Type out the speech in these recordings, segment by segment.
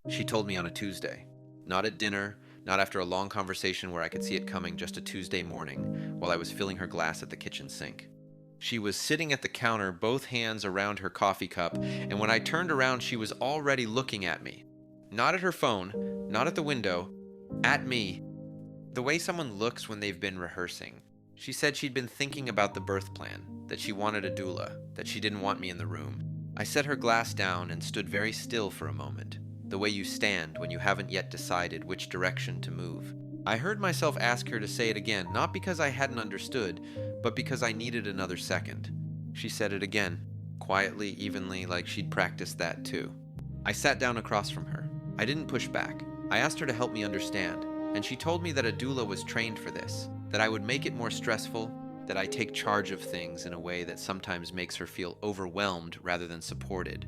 She told me on a Tuesday. Not at dinner, not after a long conversation where I could see it coming, just a Tuesday morning while I was filling her glass at the kitchen sink. She was sitting at the counter, both hands around her coffee cup, and when I turned around, she was already looking at me. Not at her phone, not at the window, at me. The way someone looks when they've been rehearsing. She said she'd been thinking about the birth plan, that she wanted a doula, that she didn't want me in the room. I set her glass down and stood very still for a moment, the way you stand when you haven't yet decided which direction to move. I heard myself ask her to say it again, not because I hadn't understood, but because I needed another second. She said it again, quietly, evenly, like she'd practiced that too. I sat down across from her. I didn't push back. I asked her to help me understand, and she told me that a doula was trained for this, that I would make it more stressful, that I take charge of things in a way that sometimes makes her feel overwhelmed rather than supported.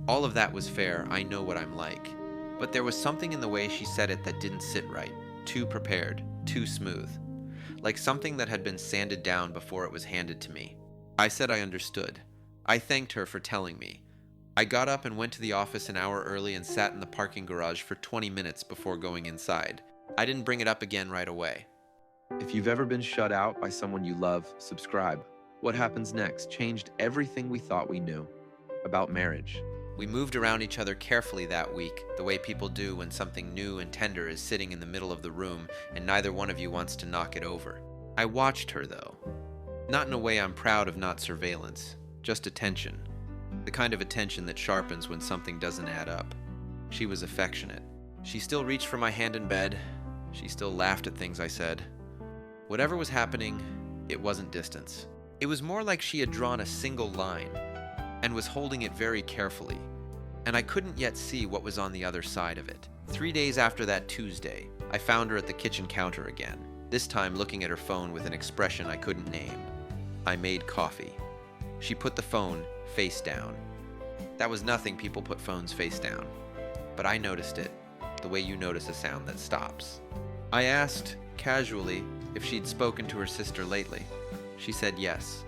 All of that was fair, I know what I'm like. But there was something in the way she said it that didn't sit right, too prepared, too smooth. Like something that had been sanded down before it was handed to me. I said I understood. I thanked her for telling me. I got up and went to the office an hour early and sat in the parking garage for 20 minutes before going inside. I didn't bring it up again right away. If you've ever been shut out by someone you love, subscribe. What Happens Next changed everything we thought we knew about marriage. We moved around each other carefully that week, the way people do when something new and tender is sitting in the middle of the room and neither one of you wants to knock it over. I watched her, though. Not in a way I'm proud of, not surveillance, just attention. The kind of attention that sharpens when something doesn't add up. She was affectionate. She still reached for my hand in bed. She still laughed at things I said. Whatever was happening, it wasn't distance. It was more like she had drawn a single line and was holding it very carefully, and I couldn't yet see what was on the other side of it. 3 days after that Tuesday, I found her at the kitchen counter again, this time looking at her phone with an expression I couldn't name. I made coffee. She put the phone face down. That was nothing, people put phones face down. But I noticed it, the way you notice a sound that stops. I asked, casually, if she'd spoken to her sister lately. She said yes,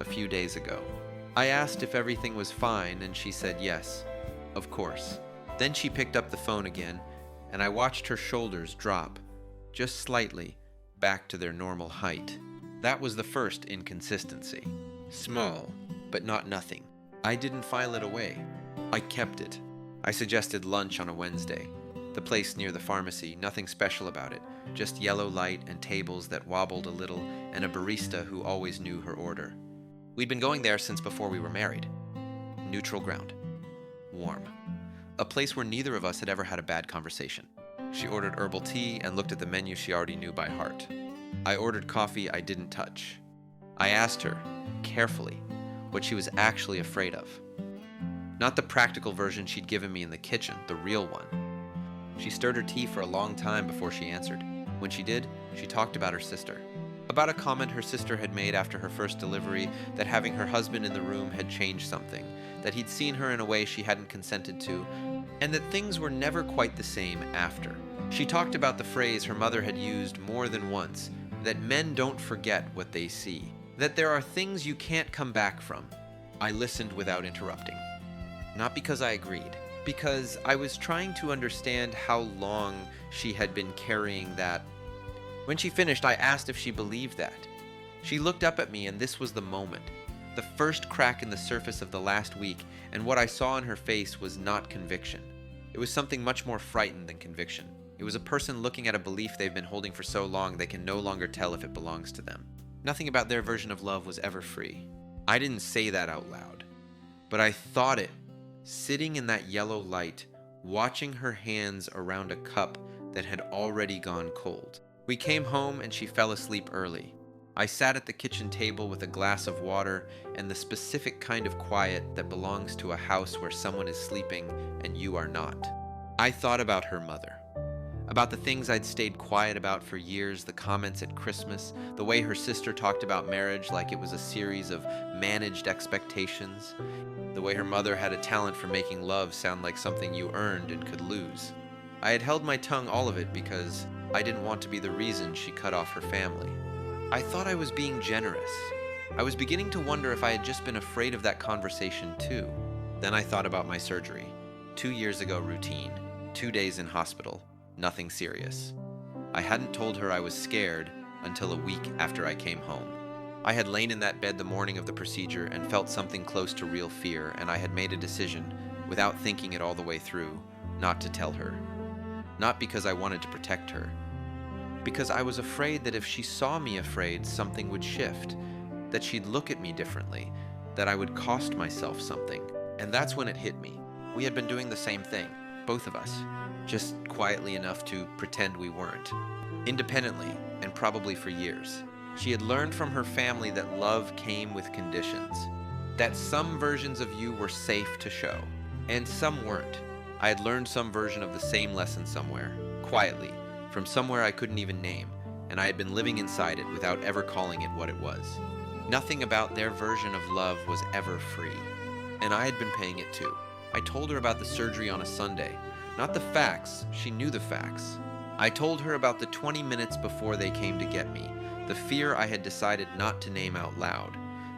a few days ago. I asked if everything was fine, and she said yes, of course. Then she picked up the phone again, and I watched her shoulders drop, just slightly, back to their normal height. That was the first inconsistency. Small, but not nothing. I didn't file it away. I kept it. I suggested lunch on a Wednesday. The place near the pharmacy, nothing special about it, just yellow light and tables that wobbled a little, and a barista who always knew her order. We'd been going there since before we were married. Neutral ground. Warm. A place where neither of us had ever had a bad conversation. She ordered herbal tea and looked at the menu she already knew by heart. I ordered coffee I didn't touch. I asked her, carefully, what she was actually afraid of. Not the practical version she'd given me in the kitchen, the real one. She stirred her tea for a long time before she answered. When she did, she talked about her sister. About a comment her sister had made after her first delivery, that having her husband in the room had changed something, that he'd seen her in a way she hadn't consented to, and that things were never quite the same after. She talked about the phrase her mother had used more than once, that men don't forget what they see, that there are things you can't come back from. I listened without interrupting. Not because I agreed, because I was trying to understand how long she had been carrying that. When she finished, I asked if she believed that. She looked up at me, and this was the moment. The first crack in the surface of the last week, and what I saw in her face was not conviction. It was something much more frightened than conviction. It was a person looking at a belief they've been holding for so long they can no longer tell if it belongs to them. Nothing about their version of love was ever free. I didn't say that out loud, but I thought it, sitting in that yellow light, watching her hands around a cup that had already gone cold. We came home and she fell asleep early. I sat at the kitchen table with a glass of water and the specific kind of quiet that belongs to a house where someone is sleeping and you are not. I thought about her mother, about the things I'd stayed quiet about for years, the comments at Christmas, the way her sister talked about marriage like it was a series of managed expectations, the way her mother had a talent for making love sound like something you earned and could lose. I had held my tongue all of it because I didn't want to be the reason she cut off her family. I thought I was being generous. I was beginning to wonder if I had just been afraid of that conversation too. Then I thought about my surgery. 2 years ago routine. 2 days in hospital, nothing serious. I hadn't told her I was scared until a week after I came home. I had lain in that bed the morning of the procedure and felt something close to real fear, and I had made a decision, without thinking it all the way through, not to tell her. Not because I wanted to protect her, because I was afraid that if she saw me afraid, something would shift, that she'd look at me differently, that I would cost myself something. And that's when it hit me. We had been doing the same thing, both of us, just quietly enough to pretend we weren't. Independently, and probably for years. She had learned from her family that love came with conditions, that some versions of you were safe to show, and some weren't. I had learned some version of the same lesson somewhere, quietly, from somewhere I couldn't even name, and I had been living inside it without ever calling it what it was. Nothing about their version of love was ever free, and I had been paying it too. I told her about the surgery on a Sunday, not the facts, she knew the facts. I told her about the 20 minutes before they came to get me, the fear I had decided not to name out loud,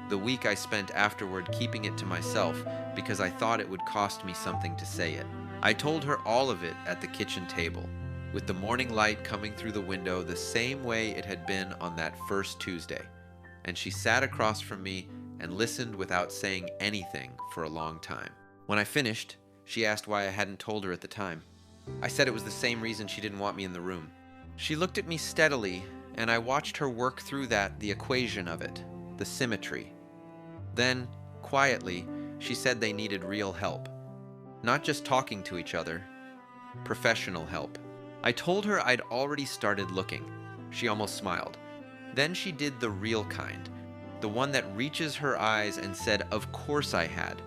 the week I spent afterward keeping it to myself because I thought it would cost me something to say it. I told her all of it at the kitchen table, with the morning light coming through the window the same way it had been on that first Tuesday, and she sat across from me and listened without saying anything for a long time. When I finished, she asked why I hadn't told her at the time. I said it was the same reason she didn't want me in the room. She looked at me steadily, and I watched her work through the equation of it, the symmetry. Then, quietly, she said they needed real help. Not just talking to each other, professional help. I told her I'd already started looking. She almost smiled. Then she did the real kind, the one that reaches her eyes and said, "Of course I had."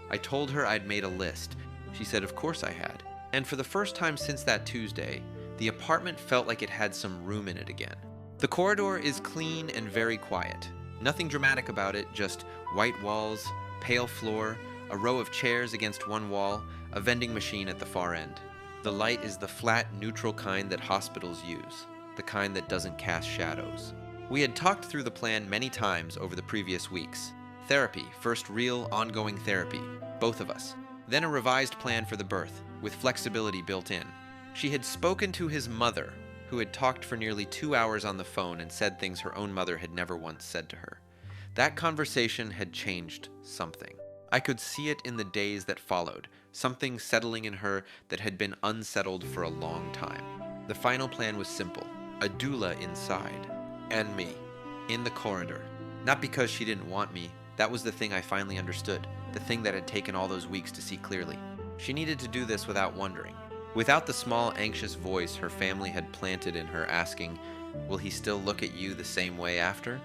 I told her I'd made a list. She said, "Of course I had." And for the first time since that Tuesday, the apartment felt like it had some room in it again. The corridor is clean and very quiet. Nothing dramatic about it, just white walls, pale floor, a row of chairs against one wall, a vending machine at the far end. The light is the flat, neutral kind that hospitals use, the kind that doesn't cast shadows. We had talked through the plan many times over the previous weeks. Therapy, first real, ongoing therapy, both of us. Then a revised plan for the birth, with flexibility built in. She had spoken to his mother, who had talked for nearly 2 hours on the phone and said things her own mother had never once said to her. That conversation had changed something. I could see it in the days that followed, something settling in her that had been unsettled for a long time. The final plan was simple: a doula inside, and me, in the corridor. Not because she didn't want me, that was the thing I finally understood, the thing that had taken all those weeks to see clearly. She needed to do this without wondering, without the small anxious voice her family had planted in her asking, "Will he still look at you the same way after?"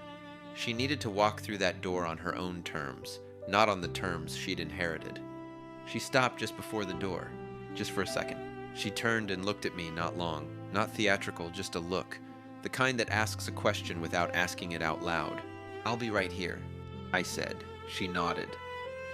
She needed to walk through that door on her own terms, not on the terms she'd inherited. She stopped just before the door, just for a second. She turned and looked at me, not long, not theatrical, just a look, the kind that asks a question without asking it out loud. "I'll be right here," I said. She nodded.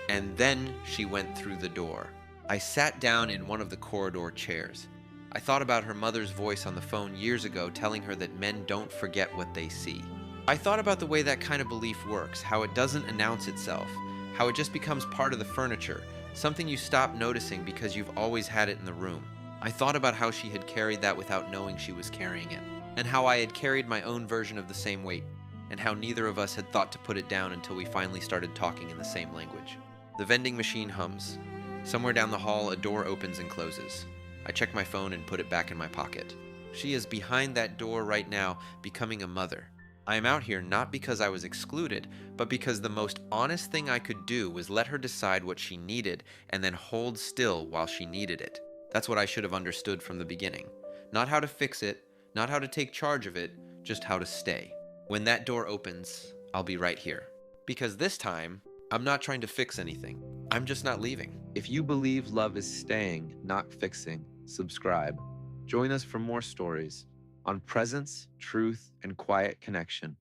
And then she went through the door. I sat down in one of the corridor chairs. I thought about her mother's voice on the phone years ago telling her that men don't forget what they see. I thought about the way that kind of belief works, how it doesn't announce itself, how it just becomes part of the furniture, something you stop noticing because you've always had it in the room. I thought about how she had carried that without knowing she was carrying it, and how I had carried my own version of the same weight, and how neither of us had thought to put it down until we finally started talking in the same language. The vending machine hums. Somewhere down the hall, a door opens and closes. I check my phone and put it back in my pocket. She is behind that door right now, becoming a mother. I am out here not because I was excluded, but because the most honest thing I could do was let her decide what she needed and then hold still while she needed it. That's what I should have understood from the beginning. Not how to fix it, not how to take charge of it, just how to stay. When that door opens, I'll be right here. Because this time, I'm not trying to fix anything. I'm just not leaving. If you believe love is staying, not fixing, subscribe. Join us for more stories on presence, truth, and quiet connection.